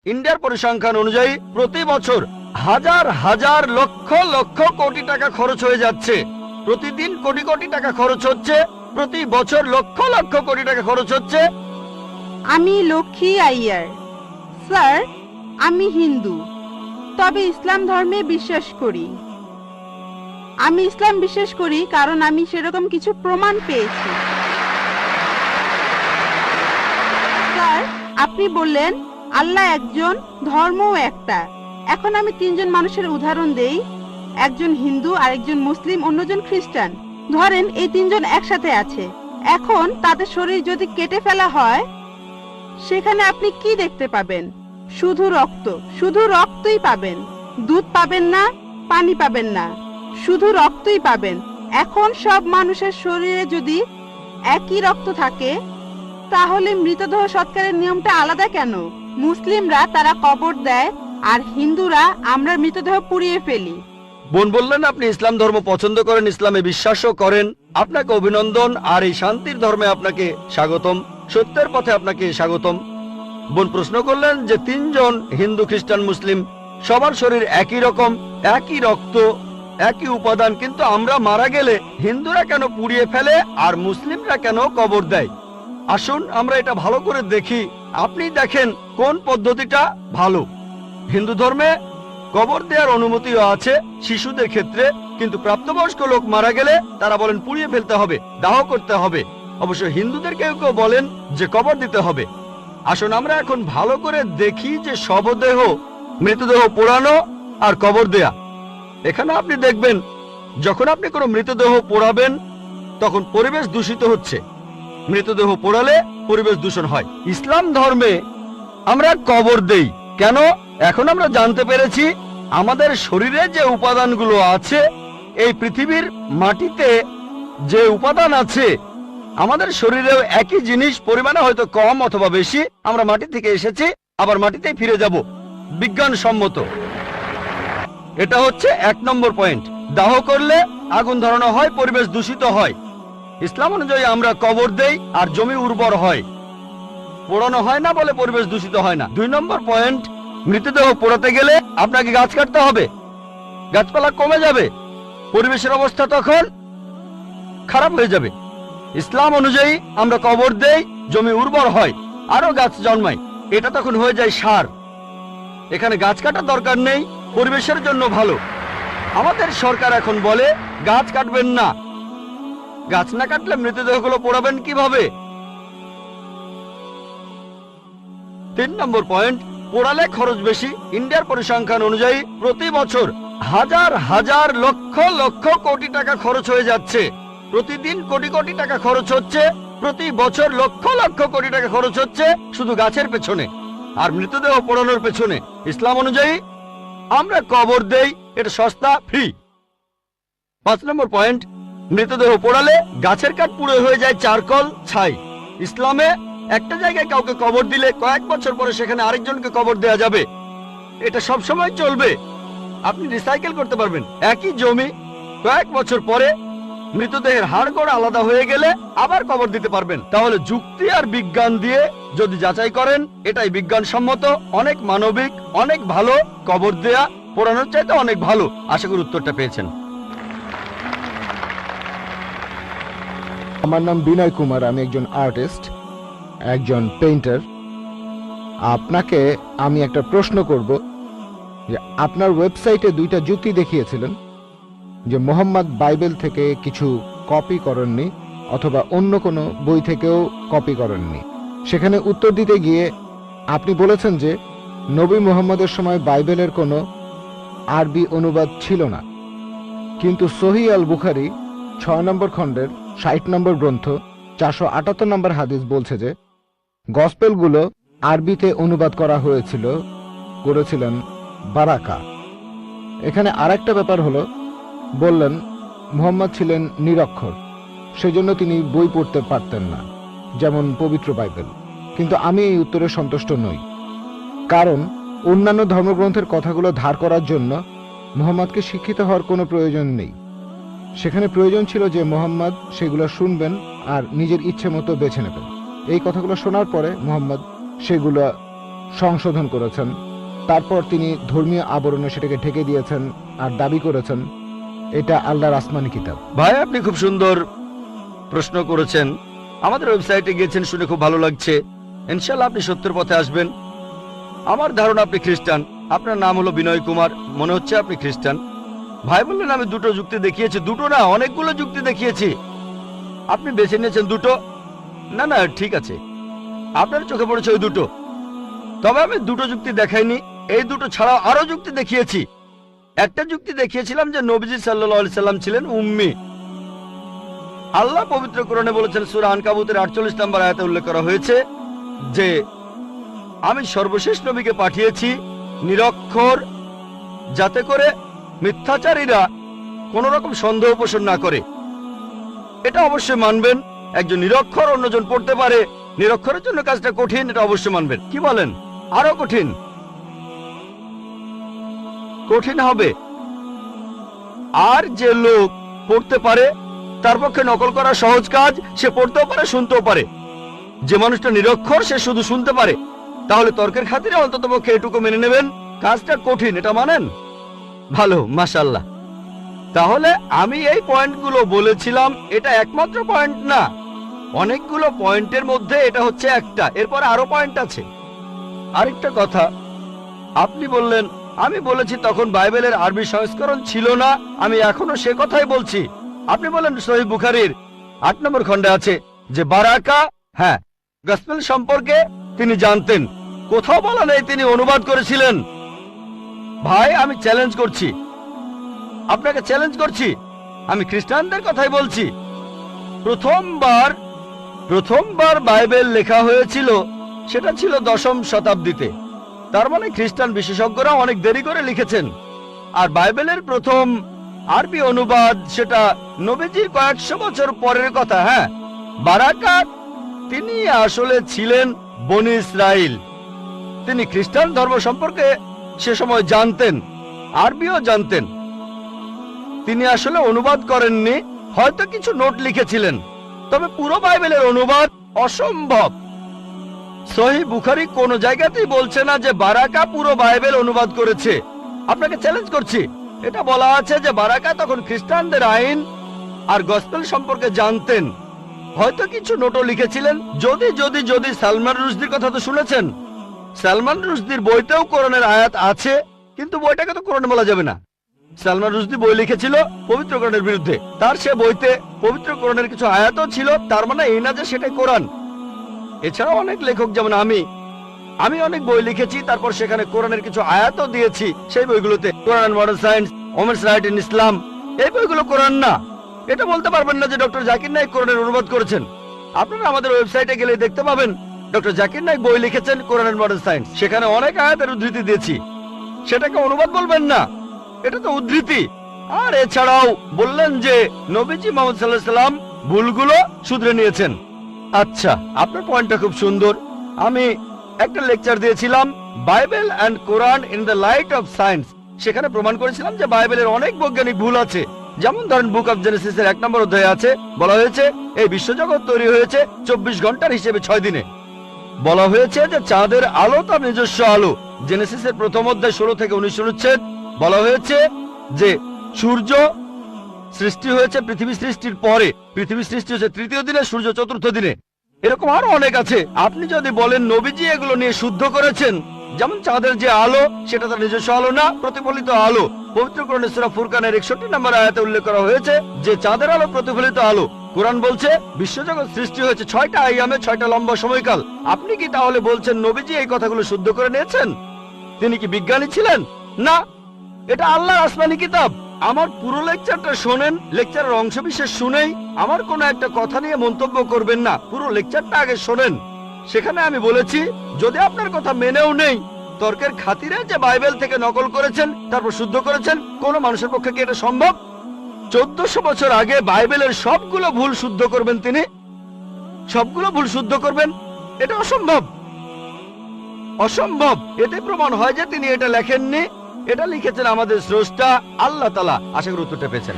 ইন্ডিয়ার পরিসংখ্যান অনুযায়ী প্রতি বছর হাজার হাজার লক্ষ লক্ষ কোটি টাকা খরচ হয়ে যাচ্ছে। প্রতিদিন কোটি কোটি টাকা খরচ হচ্ছে, প্রতি বছর লক্ষ লক্ষ কোটি টাকা খরচ হচ্ছে। আমি লক্ষ্মী আইয়ার। স্যার, আমি হিন্দু, তবে ইসলাম ধর্মে বিশ্বাস করি। আমি ইসলাম বিশ্বাস করি কারণ আমি সেরকম কিছু প্রমাণ পেয়েছি। স্যার, আপনি বললেন আল্লাহ একজন, ধর্মও একটা। এখন আমি তিনজন মানুষের উদাহরণ দেই। একজন হিন্দু, আরেকজন মুসলিম, অন্যজন খ্রিস্টান। ধরেন এই তিনজন একসাথে আছে। এখন তাদের শরীর যদি কেটে ফেলা হয়, সেখানে আপনি কি দেখতে পাবেন? শুধু রক্ত, শুধু রক্তই পাবেন। দুধ পাবেন না, পানি পাবেন না, শুধু রক্তই পাবেন। এখন সব মানুষের শরীরে যদি একই রক্ত থাকে, তাহলে মৃতদেহ সৎকারের নিয়মটা আলাদা কেন? মুসলিমরা তারা কবর দেয়, আর হিন্দুরা আমরা মৃতদেহ পুড়িয়ে ফেলি। বোন বললেন আপনি ইসলাম ধর্ম পছন্দ করেন, ইসলামে বিশ্বাসও করেন। আপনাকে অভিনন্দন, আর এই শান্তির ধর্মে আপনাকে স্বাগতম, সত্যের পথে আপনাকে স্বাগতম। বোন প্রশ্ন করলেন যে তিনজন হিন্দু, খ্রিস্টান, মুসলিম, সবার শরীর একই রকম, একই রক্ত, একই উপাদান, কিন্তু আমরা মারা গেলে হিন্দুরা কেন পুড়িয়ে ফেলে আর মুসলিমরা কেন কবর দেয়? আসুন আমরা এটা ভালো করে দেখি। আপনি দেখেন কোন পদ্ধতিটা ভালো। হিন্দু ধর্মে কবর দেওয়ার অনুমতিও আছে শিশুদের ক্ষেত্রে, কিন্তু প্রাপ্তবয়স্ক লোক মারা গেলে তারা বলেন পুড়িয়ে ফেলতে হবে, দাহ করতে হবে। অবশ্য হিন্দুদের কেউ কেউ বলেন যে কবর দিতে হবে। আসুন আমরা এখন ভালো করে দেখি যে শবদেহ, মৃতদেহ পোড়ানো আর কবর দেয়া। এখানে আপনি দেখবেন যখন আপনি কোনো মৃতদেহ পোড়াবেন তখন পরিবেশ দূষিত হচ্ছে। মৃতদেহ পোড়ালে পরিবেশ দূষণ হয়। ইসলাম ধর্মে আমরা কবর দেই কেন? এখন আমরা জানতে পেরেছি আমাদের শরীরে যে উপাদানগুলো আছে, এই পৃথিবীর মাটিতে যে উপাদান আছে, আমাদের শরীরেও একই জিনিস, পরিমাণে হয়তো কম অথবা বেশি। আমরা মাটি থেকে এসেছি, আবার মাটিতেই ফিরে যাব, বিজ্ঞানসম্মত। এটা হচ্ছে 1 নম্বর পয়েন্ট। দাহ করলে আগুন ধরানো হয়, পরিবেশ দূষিত হয়। ইসলাম অনুযায়ী আমরা কবর দেই আর জমি উর্বর হয়, পোড়ানো হয় না বলে পরিবেশ দূষিত হয় না। 2 নম্বর পয়েন্ট, মৃতদেহ পোড়াতে গেলে আপনাকে গাছ কাটতে হবে, গাছপালা কমে যাবে, পরিবেশের অবস্থা তখন খারাপ হয়ে যাবে। ইসলাম অনুযায়ী আমরা কবর দেই, জমি উর্বর হয়, আরো গাছ জন্মায়, এটা তখন হয়ে যায় সার। এখানে গাছ কাটার দরকার নেই, পরিবেশের জন্য ভালো। আমাদের সরকার এখন বলে গাছ কাটবেন না। গাছ না কাটলে মৃতদেহগুলো পোড়াবেন কিভাবে? 3 নম্বর পয়েন্ট, পোড়ালে খরচ বেশি। ইন্ডিয়ার পরিসংখ্যান অনুযায়ী প্রতি বছর হাজার হাজার লক্ষ লক্ষ কোটি টাকা খরচ হয়ে যাচ্ছে। প্রতিদিন কোটি কোটি টাকা খরচ হচ্ছে, প্রতি বছর লক্ষ লক্ষ কোটি টাকা খরচ হচ্ছে শুধু গাছের পেছনে আর মৃতদেহ পোড়ানোর পেছনে। ইসলাম অনুযায়ী আমরা কবর দেই, এটা সস্তা, ফ্রি। 5 নম্বর পয়েন্ট, মৃতদেহ পোড়ালে গাছের কাঠ পুড়ে হয়ে যায় চারকল, ছাই। ইসলামে একটা জায়গায় কাউকে কবর দিলে কয়েক বছর পরে সেখানে আরেকজনকে কবর দেয়া যাবে, এটা সব সময় চলবে। আপনি রিসাইকেল করতে পারবেন। একই জমি কয়েক বছর পরে মৃতদেহের হাড়গোড় আলাদা হয়ে গেলে আবার কবর দিতে পারবেন। তাহলে যুক্তি আর বিজ্ঞান দিয়ে যদি যাচাই করেন, এটাই বিজ্ঞানসম্মত, অনেক মানবিক, অনেক ভালো। কবর দেয়া পোড়ানোর চাইতে অনেক ভালো। আশা করি উত্তরটা পেয়েছেন। আমার নাম বিনয় কুমার, আমি একজন আর্টিস্ট, একজন পেইন্টার। আপনাকে আমি একটা প্রশ্ন করব যে আপনার ওয়েবসাইটে 2টা যুক্তি দেখিয়েছিলেন যে মোহাম্মদ বাইবেল থেকে কিছু কপি করেননি অথবা অন্য কোনো বই থেকেও কপি করেননি। সেখানে উত্তর দিতে গিয়ে আপনি বলেছেন যে নবী মুহাম্মদের সময় বাইবেলের কোনো আরবি অনুবাদ ছিল না, কিন্তু সহিহ আল বুখারী 6 নম্বর খণ্ডের 60 নম্বর গ্রন্থ 478 নম্বর হাদিস বলছে যে গসপেলগুলো আরবিতে অনুবাদ করা হয়েছিল, করেছিলেন বারাকা। এখানে আরেকটা ব্যাপার হলো, বললেন মুহাম্মদ ছিলেন নিরক্ষর, সেজন্য তিনি বই পড়তে পারতেন না, যেমন পবিত্র বাইবেল। কিন্তু আমি এই উত্তরে সন্তুষ্ট নই, কারণ অন্যান্য ধর্মগ্রন্থের কথাগুলো ধার করার জন্য মুহাম্মদকে শিক্ষিত হওয়ার কোনো প্রয়োজন নেই। সেখানে প্রয়োজন ছিল যে মুহাম্মদ সেগুলো শুনবেন আর নিজের ইচ্ছে মতো বেছে নেবেন। এই কথাগুলো শোনার পরে মুহাম্মদ সেগুলো সংশোধন করেছেন, তারপর তিনি ধর্মীয় আবরণে সেটাকে ঢেকে দিয়েছেন আর দাবি করেছেন এটা আল্লাহর আসমানি কিতাব। ভাই, আপনি খুব সুন্দর প্রশ্ন করেছেন। আমাদের ওয়েবসাইটে গিয়েছেন শুনে খুব ভালো লাগছে। ইনশাআল্লাহ আপনি সত্যের পথে আসবেন। আমার ধারণা আপনি খ্রিস্টান। আপনার নাম হলো বিনয় কুমার, মনে হচ্ছে আপনি খ্রিস্টান। ভাই বললেন আমি দুটো যুক্তি দেখিয়েছি। দুটো না, অনেকগুলো যুক্তি দেখিয়েছি। আপনি বেছে নিয়েছেন দুটো। না না, ঠিক আছে, আপনার চোখে পড়েছে ওই দুটো। তবে আমি দুটো যুক্তি দেখাইনি, এই দুটো ছাড়াও আরো যুক্তি দেখিয়েছি। একটা যুক্তি দেখিয়েছিলাম যে নবীজি সাল্লাল্লাহু আলাইহি সাল্লাম ছিলেন উম্মি। আল্লাহ পবিত্র কোরআনে বলেছেন, সূরা আনকাবুতের 48 নম্বর আয়াতে উল্লেখ করা হয়েছে যে আমি সর্বশেষ নবীকে পাঠিয়েছি নিরক্ষর, যাতে করে মিথ্যাচারীরা কোন রকম সন্দেহ পোষণ না করে। এটা অবশ্যই মানবেন। একজন নিরক্ষর অন্যজন পড়তে পারে, নিরক্ষরের জন্য কাজটা কঠিন, এটা অবশ্যই মানবেন। কি বলেন? আরো কঠিন কঠিন হবে। আর যে লোক পড়তে পারে তার পক্ষে নকল করা সহজ কাজ। সে পড়তেও পারে, শুনতেও পারে। যে মানুষটা নিরক্ষর সে শুধু শুনতে পারে। তাহলে তর্কের খাতিরে অন্তত পক্ষে এটুকু মেনে নেবেন কাজটা কঠিন, এটা মানেন? ভালো, মাশাআল্লাহ। তাহলে আমি এই পয়েন্টগুলো বলেছিলাম, এটা একমাত্র পয়েন্ট না, অনেকগুলো পয়েন্টের মধ্যে এটা হচ্ছে একটা। এরপর আরো পয়েন্ট আছে। আরেকটা কথা, আপনি বললেন আমি বলেছি তখন বাইবেলের আরবি সংস্করণ ছিল না। আমি এখনো সে কথাই বলছি। আপনি বলেন সহিহ বুখারীর 8 নম্বর খণ্ডে আছে যে বারাকা, হ্যাঁ, গসপেল সম্পর্কে তিনি জানতেন। কোথাও বলা নেই তিনি অনুবাদ করেছিলেন। ভাই, আমি চ্যালেঞ্জ করছি, আপনাকে চ্যালেঞ্জ করছি। আমি খ্রিস্টানদের কথাই বলছি। প্রথমবার বাইবেল লেখা হয়েছিল সেটা ছিল 10ম শতাব্দীতে। তার মানে খ্রিস্টান বিশেষজ্ঞরা অনেক দেরি করে লিখেছেন। আর বাইবেলের প্রথম আরবি অনুবাদ সেটা নবীজির কয়েকশো বছর পরের কথা। হ্যাঁ, বারাকা তিনি আসলে ছিলেন বনি ইসরাইল। তিনি খ্রিস্টান ধর্ম সম্পর্কে সে সময় জানতেন, আরবিও জানতেন। তিনি আসলে অনুবাদ করেননি, হয়তো কিছু নোট লিখেছিলেন। তবে পুরো বাইবেলের অনুবাদ অসম্ভব। সহিহ বুখারী কোন জায়গাতেই বলছে না যে বারাকা পুরো বাইবেল অনুবাদ করেছে। আপনাকে চ্যালেঞ্জ করছি। এটা বলা আছে যে বারাকা তখন খ্রিস্টানদের আইন আর গসপেল সম্পর্কে জানতেন, হয়তো কিছু নোটও লিখেছিলেন। যদি সালমান রুশদির কথা তো শুনেছেন। সালমান রুশদির বইতেও কোরআনের আয়াত আছে, কিন্তু বইটাকে তো কোরআন বলা যাবে না। সালমান রুশদি বই লিখেছিল পবিত্র কোরআনের বিরুদ্ধে। তার সে বইতে পবিত্র কোরআনের কিছু আয়াতও ছিল, তার মানে এই না যে সেটাই কোরআন। এছাড়াও অনেক লেখক, যেমন আমি অনেক বই লিখেছি, তারপর সেখানে কোরআনের কিছু আয়াতও দিয়েছি। সেই বইগুলোতে Quran and modern science, women's right in Islam, এই বইগুলো কোরআন না। এটা বলতে পারবেন না যে ডক্টর জাকির নাইক কোরআনের অনুবাদ করেছেন। আপনারা আমাদের ওয়েবসাইটে গেলে দেখতে পাবেন ডক্টর জাকির নাইক বই লিখেছেন কোরআন এন্ড মডার্ন সায়েন্স। সেখানে অনেক আয়াতের উদ্ধৃতি দিয়েছি। সেটাকে অনুবাদ বলবেন না, এটা তো উদ্ধৃতি। আর এছাড়াও বললেন যে নবীজি মুহাম্মদ সাল্লাল্লাহু আলাইহি সাল্লাম ভুলগুলো শুধরে নিয়েছেন। আচ্ছা, আপনার পয়েন্টটা খুব সুন্দর। আমি একটা লেকচার দিয়েছিলাম Bible and Quran in the light off science. সেখানে প্রমাণ করেছিলাম যে বাইবেলের অনেক বৈজ্ঞানিক ভুল আছে। যেমন ধরেন বুক অফ জেনেসিসের 1 নম্বর অধ্যায়ে আছে, বলা হয়েছে এই বিশ্বজগৎ তৈরি হয়েছে 24 ঘন্টার হিসেবে 6 দিনে। বলা হয়েছে যে চাঁদের আলো তার নিজস্ব আলো। জেনেসিসের প্রথম অধ্যায় 16 থেকে 19 অনুচ্ছেদ বলা হয়েছে যে সূর্য সৃষ্টি হয়েছে পৃথিবী সৃষ্টির পরে। পৃথিবী সৃষ্টি হয়েছে 3য় দিনে, সূর্য 4র্থ দিনে। এরকম আরো অনেক আছে। আপনি যদি বলেন নবীজি এগুলো নিয়ে শুদ্ধ করেছেন, যেমন চাঁদের যে আলো সেটা তার নিজস্ব আলো না, প্রতিফলিত আলো। পবিত্র কোরআনে সূরা ফুরকানের 61 নম্বর আয়াতে উল্লেখ করা হয়েছে যে চাঁদের আলো প্রতিফলিত আলো। কোরআন বলছে বিশ্বজগৎ সৃষ্টি হয়েছে 6টা আইয়ামে, 6টা লম্বা সময়কাল। আপনি কি তাহলে বলছেন নবীজি এই কথাগুলো শুদ্ধ করে নিয়েছেন? তিনি কি বিজ্ঞানী ছিলেন? না, এটা আল্লাহর আসমানি কিতাব। আমার পুরো লেকচারটা শোনেন, লেকচারের অংশবিশেষ শুনেই আমার কোনো একটা কথা নিয়ে মন্তব্য করবেন না। পুরো লেকচারটা আগে শোনেন। সেখানে আমি বলেছি যদি আপনার কথা মেনেও নেই, তর্কের খাতিরে যে বাইবেল থেকে নকল করেছেন তারপর শুদ্ধ করেছেন, কোন মানুষের পক্ষে কি এটা সম্ভব? 1400 বছর আগে বাইবেলের সবগুলো ভুল শুদ্ধ করবেন তিনি? সবগুলো ভুল শুদ্ধ করবেন? এটা অসম্ভব, অসম্ভব। এতে প্রমাণ হয় যে তিনি এটা লেখেননি, এটা লিখেছেন আমাদের স্রষ্টা আল্লাহ তাআলা। আশা করি উত্তরটা পেয়েছেন।